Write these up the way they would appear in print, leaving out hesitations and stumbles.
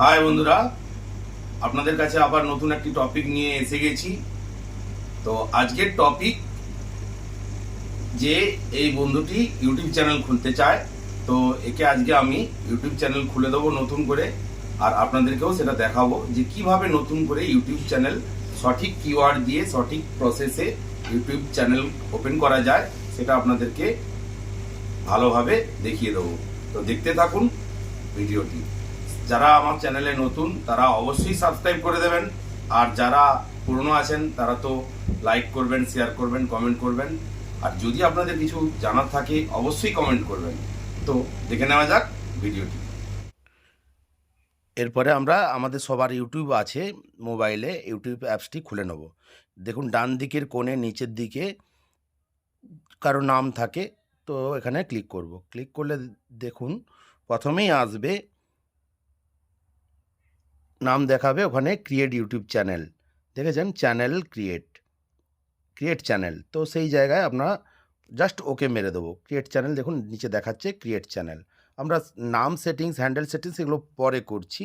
High বন্ধুরা, আপনাদের কাছে আবার নতুন একটি টপিক নিয়ে এসে গেছি। তো আজকের টপিক যে এই বন্ধুটি ইউটিউব চ্যানেল খুলতে চায়, তো একে আজকে আমি ইউটিউব চ্যানেল খুলে দেবো নতুন করে, আর আপনাদেরকেও সেটা দেখাবো যে কিভাবে নতুন করে ইউটিউব চ্যানেল সঠিক কিওয়ার্ড দিয়ে সঠিক প্রসেসে ইউটিউব চ্যানেল ওপেন করা যায়, সেটা আপনাদেরকে ভালোভাবে দেখিয়ে দেবো। তো দেখতে থাকুন ভিডিওটি। যারা আমার চ্যানেলে নতুন তারা অবশ্যই সাবস্ক্রাইব করে দেবেন, আর যারা পুরনো আছেন তারা তো লাইক করবেন, শেয়ার করবেন, কমেন্ট করবেন, আর যদি আপনাদের কিছু জানার থাকে অবশ্যই কমেন্ট করবেন। তো দেখে নেওয়া যাক ভিডিওটি। এরপরে আমরা আমাদের সবার ইউটিউব আছে মোবাইলে, ইউটিউব অ্যাপসটি খুলে নেব। দেখুন ডান দিকের কোণে নিচের দিকে কারো নাম থাকে, তো এখানে ক্লিক করব। ক্লিক করলে দেখুন প্রথমেই আসবে, নাম দেখাবে ওখানে ক্রিয়েট ইউটিউব চ্যানেল, দেখেছেন চ্যানেল ক্রিয়েট চ্যানেল। তো সেই জায়গায় আপনারা জাস্ট ওকে মেরে দেবো। ক্রিয়েট চ্যানেল দেখুন নিচে দেখাচ্ছে ক্রিয়েট চ্যানেল। আমরা নাম সেটিংস, হ্যান্ডেল সেটিংস এগুলো পরে করছি।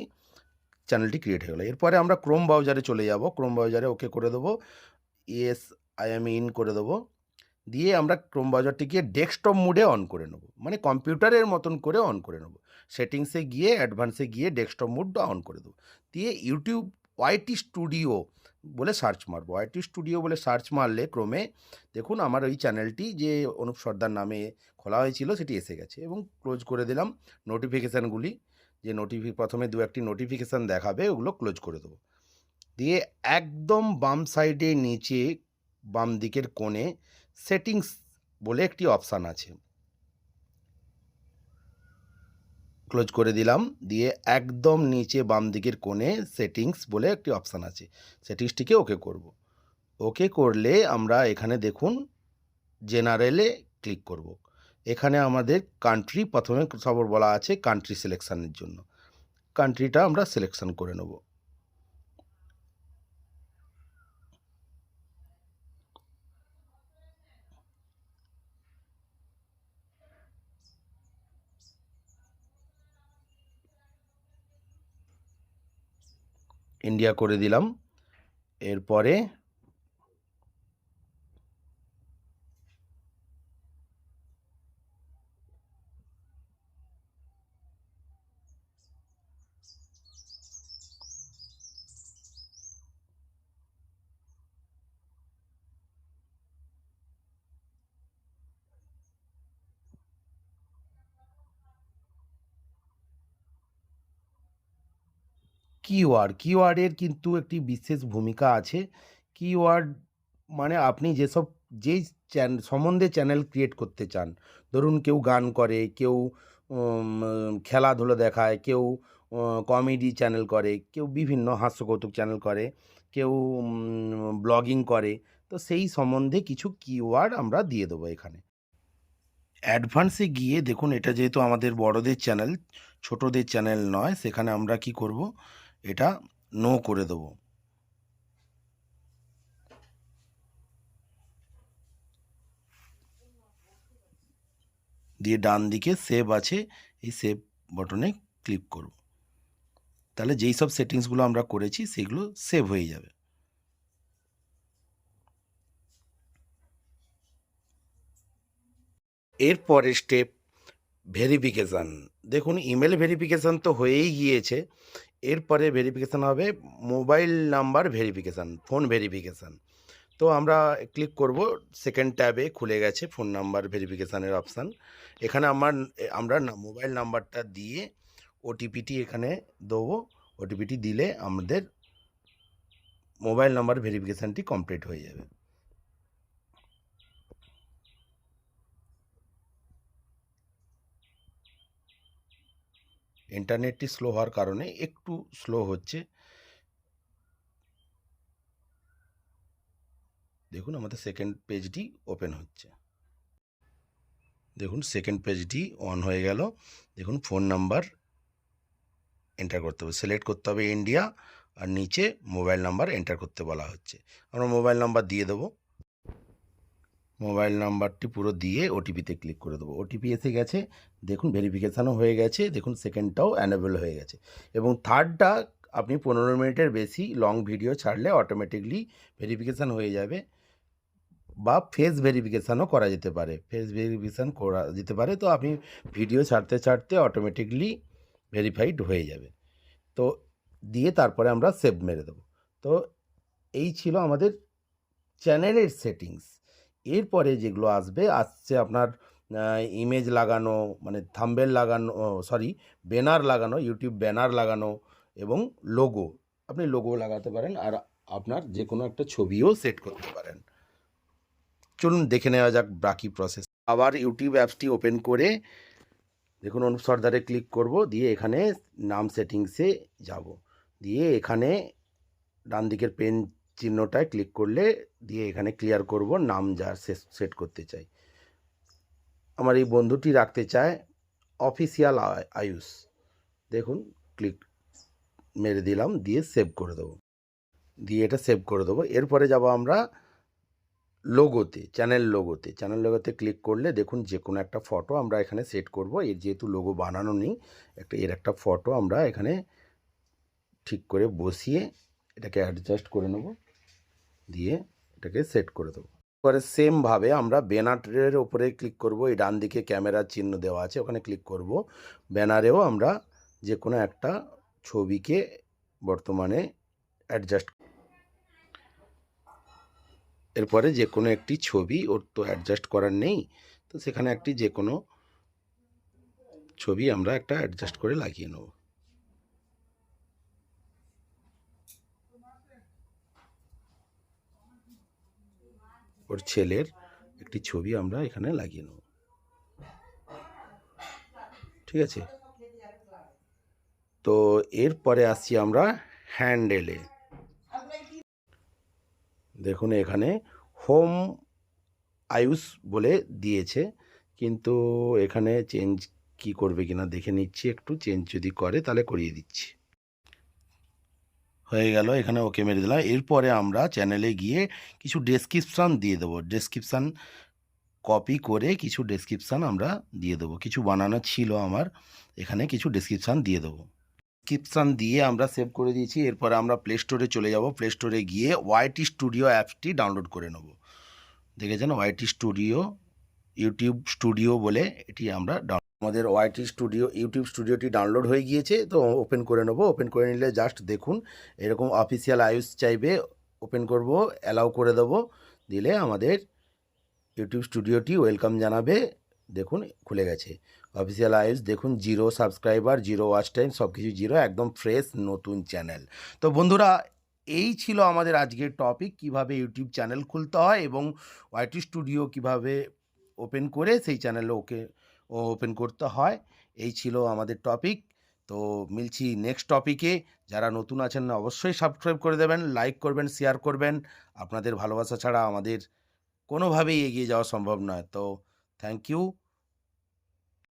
চ্যানেলটি ক্রিয়েট হয়ে গেলো। এরপরে আমরা ক্রোম ব্রাউজারে চলে যাব। ক্রোম ব্রাউজারে ওকে করে দেবো, ইয়েস আই এম ইন করে দেবো। দিয়ে আমরা ক্রোম ব্রাউজারটিকে ডেস্কটপ মোডে অন করে নেব, মানে কম্পিউটারের মতন করে অন করে নেব। সেটিংসে গিয়ে অ্যাডভান্সে গিয়ে ডেস্কটপ মোডটা অন করে দেবো। দিয়ে ইউটিউব ওয়াইটি স্টুডিও বলে সার্চ মারবো। ওয়াইটি স্টুডিও বলে সার্চ মারলে ক্রমে দেখুন আমার ওই চ্যানেলটি যে অনুপ সর্দার নামে খোলা হয়েছিল সেটি এসে গেছে। এবং ক্লোজ করে দিলাম। নোটিফিকেশানগুলি যে প্রথমে দু একটি নোটিফিকেশান দেখাবে ওগুলো ক্লোজ করে দেবো। দিয়ে একদম বাম সাইডে নিচে বাম দিকের কোণে সেটিংস বলে একটি অপশান আছে, ক্লোজ করে দিলাম। দিয়ে একদম নিচে বাম দিকের কোণে সেটিংস বলে একটি অপশান আছে, সেটিংসটিকে ওকে করব। ওকে করলে আমরা এখানে দেখুন জেনারেলে ক্লিক করব। এখানে আমাদের কান্ট্রি প্রথমে সব বলা আছে, কান্ট্রি সিলেকশানের জন্য কান্ট্রিটা আমরা সিলেকশান করে নেব। ইন্ডিয়া করে দিলাম। এরপরে কিওয়ার্ডের কিন্তু একটি বিশেষ ভূমিকা আছে। কিওয়ার্ড মানে আপনি যেই সম্বন্ধে চ্যানেল ক্রিয়েট করতে চান, ধরুন কেউ গান করে, কেউ খেলাধুলো দেখায়, কেউ কমেডি চ্যানেল করে, কেউ বিভিন্ন হাস্যকৌতুক চ্যানেল করে, কেউ ব্লগিং করে, তো সেই সম্বন্ধে কিছু কিওয়ার্ড আমরা দিয়ে দেবো এখানে। অ্যাডভান্সে গিয়ে দেখুন এটা যেহেতু আমাদের বড়দের চ্যানেল, ছোটদের চ্যানেল নয়, সেখানে আমরা কি করব, এটা নো করে দেবো। দিয়ে ডান দিকে সেভ আছে, এই সেভ বটনে ক্লিক করব। তাহলে যেই সব সেটিংসগুলো আমরা করেছি সেগুলো সেভ হয়ে যাবে। এরপরে স্টেপ ভেরিফিকেশান। দেখুন ইমেল ভেরিফিকেশান তো হয়েই গিয়েছে, এরপরে ভেরিফিকেশান হবে mobile number verification, phone verification. তো আমরা ক্লিক করব, সেকেন্ড ট্যাবে খুলে গেছে ফোন নাম্বার ভেরিফিকেশানের অপশান। এখানে আমরা মোবাইল নাম্বারটা দিয়ে ওটিপিটি এখানে দেবো। ওটিপিটি দিলে আমাদের মোবাইল নাম্বার ভেরিফিকেশানটি কমপ্লিট হয়ে যাবে। ইন্টারনেটটি স্লো হওয়ার কারণে একটু স্লো হচ্ছে। দেখুন আমাদের সেকেন্ড পেজটি ওপেন হচ্ছে। দেখুন সেকেন্ড পেজটি অন হয়ে গেল। দেখুন ফোন নাম্বার এন্টার করতে হবে, সিলেক্ট করতে হবে ইন্ডিয়া, আর নিচে মোবাইল নাম্বার এন্টার করতে বলা হচ্ছে। আমরা মোবাইল নাম্বার দিয়ে দেবো। মোবাইল নাম্বারটি পুরো দিয়ে ওটিপিতে ক্লিক করে দেবো। ওটিপি এসে গেছে, দেখুন ভেরিফিকেশানও হয়ে গেছে, দেখুন সেকেন্ডটাও অ্যানেবল হয়ে গেছে। এবং থার্ডটা আপনি 15 মিনিটের বেশি লং ভিডিও ছাড়লে অটোমেটিকলি ভেরিফিকেশান হয়ে যাবে, বা ফেস ভেরিফিকেশানও করা যেতে পারে। ফেস ভেরিফিকেশান করা যেতে পারে, তো আপনি ভিডিও ছাড়তে ছাড়তে অটোমেটিকলি ভেরিফাইড হয়ে যাবে। তো দিয়ে তারপরে আমরা সেভ মেরে দেবো। তো এই ছিল আমাদের চ্যানেলের সেটিংস। এরপরে যেগুলো আসছে আপনার ইমেজ লাগানো, মানে থাম্বনেল লাগানো, সরি ব্যানার লাগানো, ইউটিউব ব্যানার লাগানো এবং লোগো। আপনি লোগো লাগাতে পারেন, আর আপনার যে কোনো একটা ছবিও সেট করতে পারেন। চলুন দেখে নেওয়া যাক বাকি প্রসেস। আবার ইউটিউব অ্যাপসটি ওপেন করে দেখুন অনুপ সর্দারে ক্লিক করব, দিয়ে এখানে নাম সেটিংসে যাব, দিয়ে এখানে ডান দিকের পেন চিহ্নটায় ক্লিক করলে দিয়ে এখানে ক্লিয়ার করব নাম যা সেট করতে চাই। আমার এই বন্ধুটি রাখতে চায় অফিসিয়াল আয়ুষ, দেখুন ক্লিক মেরে দিলাম, দিয়ে সেভ করে দেবো, দিয়ে এটা সেভ করে দেবো। এরপরে যাব আমরা লোগোতে, চ্যানেল লোগোতে ক্লিক করলে দেখুন যে কোনো একটা ফটো আমরা এখানে সেট করব। এর যেহেতু লোগো বানানো নেই, এর একটা ফটো আমরা এখানে ঠিক করে বসিয়ে এটাকে অ্যাডজাস্ট করে নেব, দিয়ে এটাকে সেট করে দেবো। এবারে সেমভাবে আমরা ব্যানারের ওপরে ক্লিক করব, এই ডান দিকে ক্যামেরার চিহ্ন দেওয়া আছে, ওখানে ক্লিক করব। ব্যানারেও আমরা যে কোনো একটা ছবিকে বর্তমানে অ্যাডজাস্ট, এরপরে যে কোনো একটি ছবি, ওর তো অ্যাডজাস্ট করার নেই, তো সেখানে একটি যে কোনো ছবি আমরা একটা অ্যাডজাস্ট করে লাগিয়ে নেব। ওর ছেলের একটি ছবি আমরা এখানে লাগিয়ে নেব, ঠিক আছে। তো এরপরে আসছি আমরা হ্যান্ডেলে। দেখুন এখানে হোম আয়ুষ বলে দিয়েছে, কিন্তু এখানে চেঞ্জ কি করবে কিনা দেখে নিচ্ছি একটু, চেঞ্জ যদি করে তাহলে করিয়ে দিচ্ছি। হয়ে গেল, এখানে ওকে মেরে দিলাম। এরপরে আমরা চ্যানেলে গিয়ে কিছু ডেসক্রিপশান দিয়ে দেবো, ডেসক্রিপশান কপি করে কিছু ডেসক্রিপশান আমরা দিয়ে দেবো। কিছু বানানো ছিল আমার, এখানে কিছু ডেসক্রিপশান দিয়ে দেবো। ডেসক্রিপশান দিয়ে আমরা সেভ করে দিয়েছি। এরপরে আমরা প্লে স্টোরে চলে যাব, প্লে স্টোরে গিয়ে ওয়াইটি স্টুডিও অ্যাপসটি ডাউনলোড করে নেব। দেখেছেন ওয়াইটি স্টুডিও, ইউটিউব স্টুডিও বলে এটি আমরা আমাদের ওয়াইটি স্টুডিও, ইউটিউব স্টুডিওটি ডাউনলোড হয়ে গিয়েছে। তো ওপেন করে নেব। ওপেন করে নিলে জাস্ট দেখুন এরকম অফিসিয়াল আয়ুষ চাইবে, ওপেন করব, অ্যালাউ করে দেবো, দিলে আমাদের ইউটিউব স্টুডিওটি ওয়েলকাম জানাবে। দেখুন খুলে গেছে অফিসিয়াল আয়ুষ, দেখুন 0 সাবস্ক্রাইবার, 0 ওয়াচ টাইম, সব কিছু 0, একদম ফ্রেশ নতুন চ্যানেল। তো বন্ধুরা, এই ছিল আমাদের আজকের টপিক, কিভাবে ইউটিউব চ্যানেল খুলতে হয় এবং ওয়াইটি স্টুডিও কিভাবে ওপেন করে সেই চ্যানেলে ওপেন করতে হয়। এই ছিল আমাদের টপিক। তো মিলছি নেক্সট টপিকে। যারা নতুন আছেন অবশ্যই সাবস্ক্রাইব করে দেবেন, লাইক করবেন, শেয়ার করবেন। আপনাদের ভালোবাসা ছাড়া আমাদের কোনোভাবেই এগিয়ে যাওয়া সম্ভব নয়। তো থ্যাংক ইউ।